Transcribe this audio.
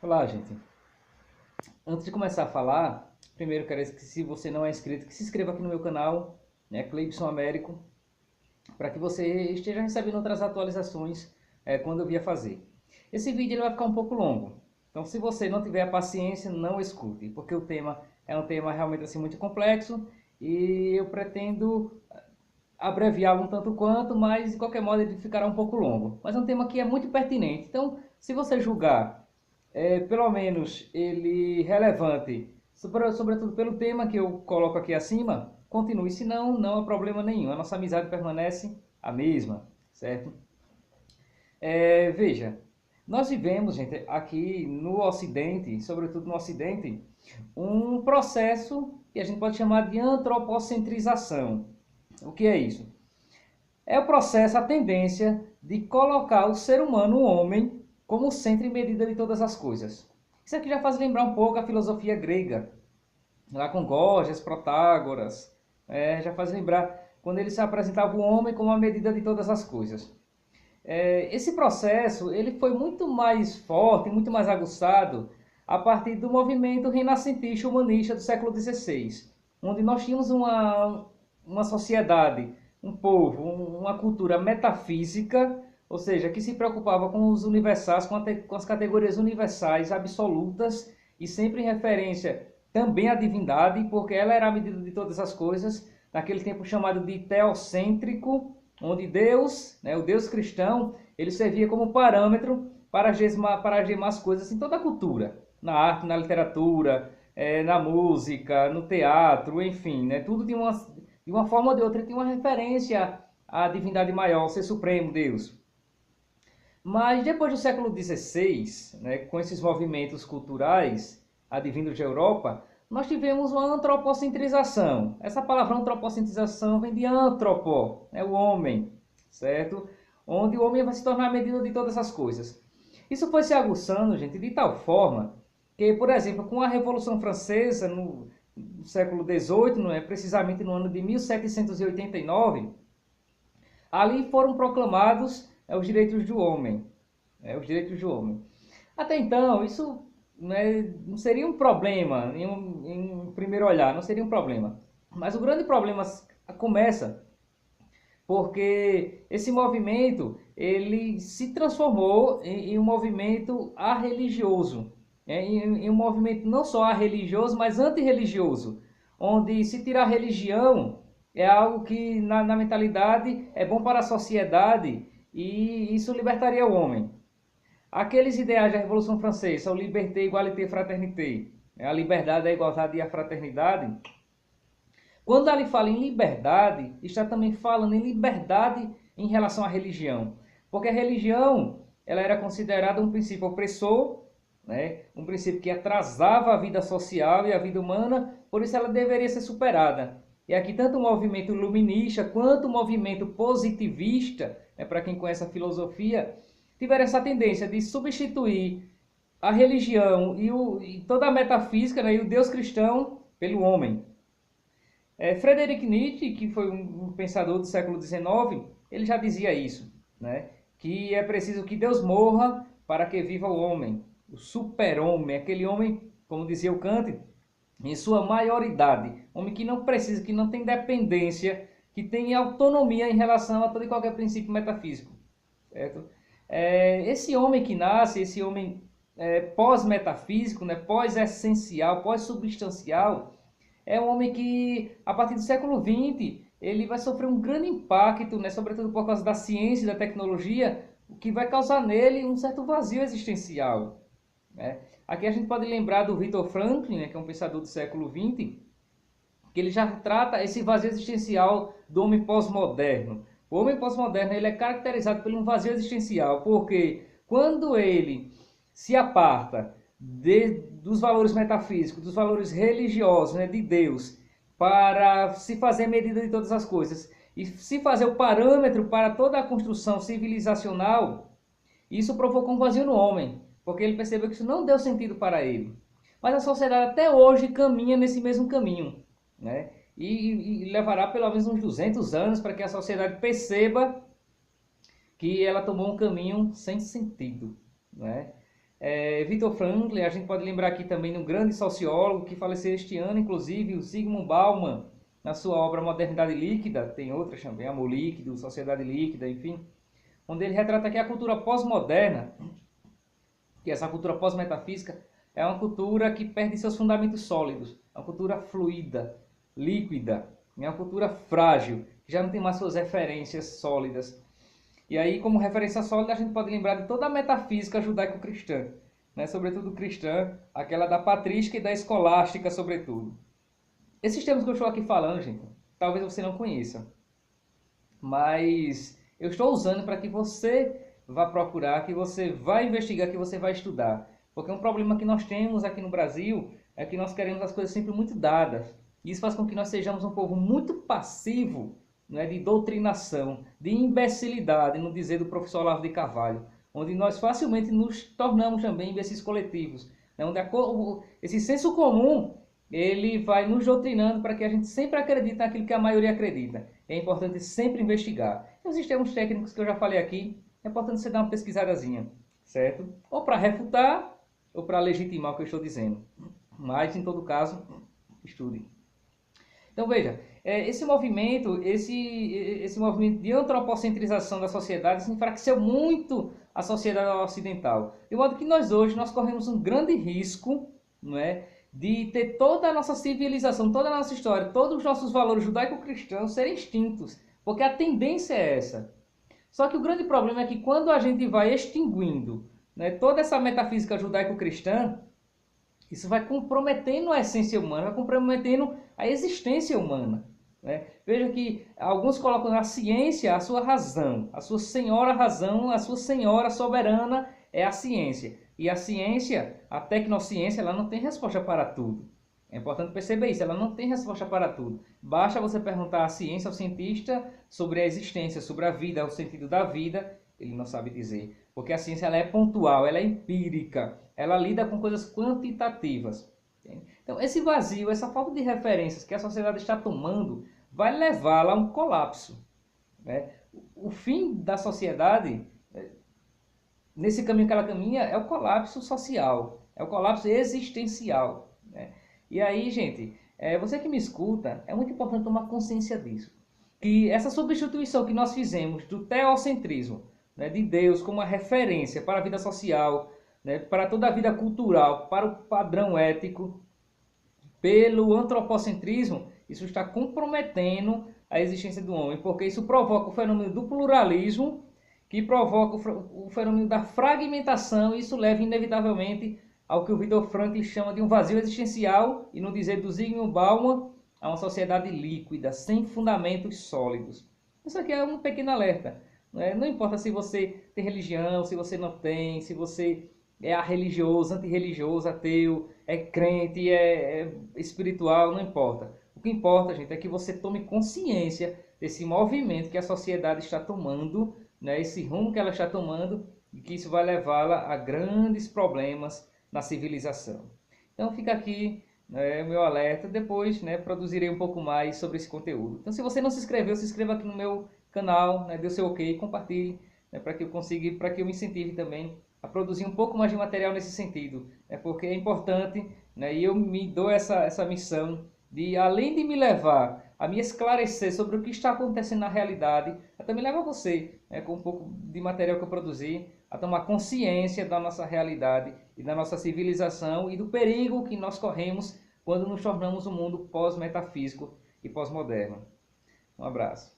Olá, gente. Antes de começar a falar, primeiro quero que, se você não é inscrito, que se inscreva aqui no meu canal, né, Cleibson Américo, para que você esteja recebendo outras atualizações quando eu vier fazer. Esse vídeo ele vai ficar um pouco longo, então se você não tiver a paciência, não escute, porque o tema é um tema realmente assim muito complexo e eu pretendo abreviá-lo um tanto quanto, mas de qualquer modo ele ficará um pouco longo. Mas é um tema que é muito pertinente, então se você julgar pelo menos ele relevante, sobretudo pelo tema que eu coloco aqui acima, continue, senão não há problema nenhum, a nossa amizade permanece a mesma, certo? Veja, nós vivemos, gente, aqui no Ocidente, sobretudo no Ocidente, um processo que a gente pode chamar de antropocentrização. O que é isso? É o processo, a tendência de colocar o ser humano, o homem, como centro e medida de todas as coisas. Isso aqui já faz lembrar um pouco a filosofia grega, lá com Gorgias, Protágoras, já faz lembrar quando ele se apresentava o homem como a medida de todas as coisas. Esse processo ele foi muito mais forte, muito mais aguçado a partir do movimento renascentista humanista do século XVI, onde nós tínhamos uma sociedade, um povo, uma cultura metafísica, ou seja, que se preocupava com os universais, com as categorias universais absolutas e sempre em referência também à divindade, porque ela era a medida de todas as coisas, naquele tempo chamado de teocêntrico, onde Deus, né, o Deus cristão, ele servia como parâmetro para gemar as coisas em toda a cultura, na arte, na literatura, na música, no teatro, enfim, né, tudo de uma forma ou de outra tinha uma referência à divindade maior, ao ser supremo, Deus. Mas depois do século XVI, né, com esses movimentos culturais advindos da Europa, nós tivemos uma antropocentrização. Essa palavra antropocentrização vem de antropo, o homem, certo? Onde o homem vai se tornar a medida de todas as coisas. Isso foi se aguçando, gente, de tal forma que, por exemplo, com a Revolução Francesa no século XVIII, não é, precisamente no ano de 1789, ali foram proclamados os direitos do homem. Os direitos do homem. Até então, isso, né, não seria um problema, em primeiro olhar, não seria um problema. Mas o grande problema começa porque esse movimento ele se transformou em um movimento arreligioso, em um movimento não só arreligioso, mas antirreligioso, onde se tirar a religião é algo que na mentalidade é bom para a sociedade e isso libertaria o homem. Aqueles ideais da Revolução Francesa, o liberté, égalité, fraternité, a liberdade, a igualdade e a fraternidade, quando ele fala em liberdade, está também falando em liberdade em relação à religião. Porque a religião ela era considerada um princípio opressor, né? Um princípio que atrasava a vida social e a vida humana, por isso ela deveria ser superada. E aqui tanto o movimento iluminista quanto o movimento positivista, né, para quem conhece a filosofia, tiveram essa tendência de substituir a religião e toda a metafísica, né, e o Deus cristão pelo homem. Friedrich Nietzsche, que foi um pensador do século XIX, ele já dizia isso, né? Que é preciso que Deus morra para que viva o homem, o super-homem, aquele homem, como dizia o Kant, em sua maioridade, homem que não precisa, que não tem dependência, que tem autonomia em relação a todo e qualquer princípio metafísico, certo? Esse homem que nasce, esse homem pós-metafísico, né, pós-essencial, pós-substancial, é um homem que, a partir do século XX, ele vai sofrer um grande impacto, né, sobretudo por causa da ciência e da tecnologia, o que vai causar nele um certo vazio existencial, né? Aqui a gente pode lembrar do Viktor Frankl, né, que é um pensador do século XX, que ele já trata esse vazio existencial do homem pós-moderno. O homem pós-moderno ele é caracterizado por um vazio existencial, porque quando ele se aparta dos valores metafísicos, dos valores religiosos, né, de Deus, para se fazer medida de todas as coisas e se fazer o parâmetro para toda a construção civilizacional, isso provocou um vazio no homem, porque ele percebeu que isso não deu sentido para ele. Mas a sociedade até hoje caminha nesse mesmo caminho, né? E levará pelo menos uns 200 anos para que a sociedade perceba que ela tomou um caminho sem sentido, né? Viktor Frankl, a gente pode lembrar aqui também de um grande sociólogo que faleceu este ano, inclusive, o Zygmunt Bauman, na sua obra Modernidade Líquida, tem outras também, Amor Líquido, Sociedade Líquida, enfim, onde ele retrata aqui a cultura pós-moderna, que essa cultura pós-metafísica é uma cultura que perde seus fundamentos sólidos, é uma cultura fluida, líquida, é uma cultura frágil, que já não tem mais suas referências sólidas. E aí, como referência sólida, a gente pode lembrar de toda a metafísica judaico-cristã, né? Sobretudo cristã, aquela da patrística e da escolástica, sobretudo. Esses termos que eu estou aqui falando, gente, talvez você não conheça, mas eu estou usando para que você vá procurar, que você vá investigar, que você vá estudar. Porque um problema que nós temos aqui no Brasil é que nós queremos as coisas sempre muito dadas. Isso faz com que nós sejamos um povo muito passivo, né, de doutrinação, de imbecilidade, no dizer do professor Olavo de Carvalho, onde nós facilmente nos tornamos também imbecis coletivos, né, onde esse senso comum ele vai nos doutrinando para que a gente sempre acredite naquilo que a maioria acredita. É importante sempre investigar. Existem uns técnicos que eu já falei aqui, é importante você dar uma pesquisadazinha, certo? Ou para refutar, ou para legitimar o que eu estou dizendo. Mas, em todo caso, estude. Então, veja, esse movimento de antropocentrização da sociedade se enfraqueceu muito a sociedade ocidental. De modo que nós corremos um grande risco, não é, de ter toda a nossa civilização, toda a nossa história, todos os nossos valores judaico-cristãos serem extintos. Porque a tendência é essa. Só que o grande problema é que quando a gente vai extinguindo, né, toda essa metafísica judaico-cristã, isso vai comprometendo a essência humana, vai comprometendo a existência humana. Né? Veja que alguns colocam a ciência a sua razão, a sua senhora razão, a sua senhora soberana é a ciência. E a ciência, a tecnociência, ela não tem resposta para tudo. É importante perceber isso, ela não tem resposta para tudo. Basta você perguntar à ciência, ao cientista, sobre a existência, sobre a vida, o sentido da vida, ele não sabe dizer. Porque a ciência ela é pontual, ela é empírica, ela lida com coisas quantitativas. Entende? Então, esse vazio, essa falta de referências que a sociedade está tomando, vai levá-la a um colapso. Né? O fim da sociedade, nesse caminho que ela caminha, é o colapso social, é o colapso existencial. Né? E aí, gente, você que me escuta, é muito importante tomar consciência disso. Que essa substituição que nós fizemos do teocentrismo, né, de Deus como uma referência para a vida social, né, para toda a vida cultural, para o padrão ético, pelo antropocentrismo, isso está comprometendo a existência do homem, porque isso provoca o fenômeno do pluralismo, que provoca o fenômeno da fragmentação, e isso leva inevitavelmente ao que o Viktor Frankl chama de um vazio existencial, e no dizer do Zygmunt Bauman, a uma sociedade líquida, sem fundamentos sólidos. Isso aqui é um pequeno alerta. Não importa se você tem religião, se você não tem, se você é religioso, antirreligioso, ateu, é crente, é espiritual, não importa. O que importa, gente, é que você tome consciência desse movimento que a sociedade está tomando, né, esse rumo que ela está tomando, e que isso vai levá-la a grandes problemas na civilização. Então fica aqui o meu alerta, depois produzirei um pouco mais sobre esse conteúdo. Então se você não se inscreveu, se inscreva aqui no meu canal, dê o seu ok, compartilhe, para que eu consiga, para que eu me incentive também a produzir um pouco mais de material nesse sentido, porque é importante, e eu me dou essa missão de, além de me levar a me esclarecer sobre o que está acontecendo na realidade, eu também levo a você, com um pouco de material que eu produzi, a tomar consciência da nossa realidade e da nossa civilização e do perigo que nós corremos quando nos tornamos um mundo pós-metafísico e pós-moderno. Um abraço.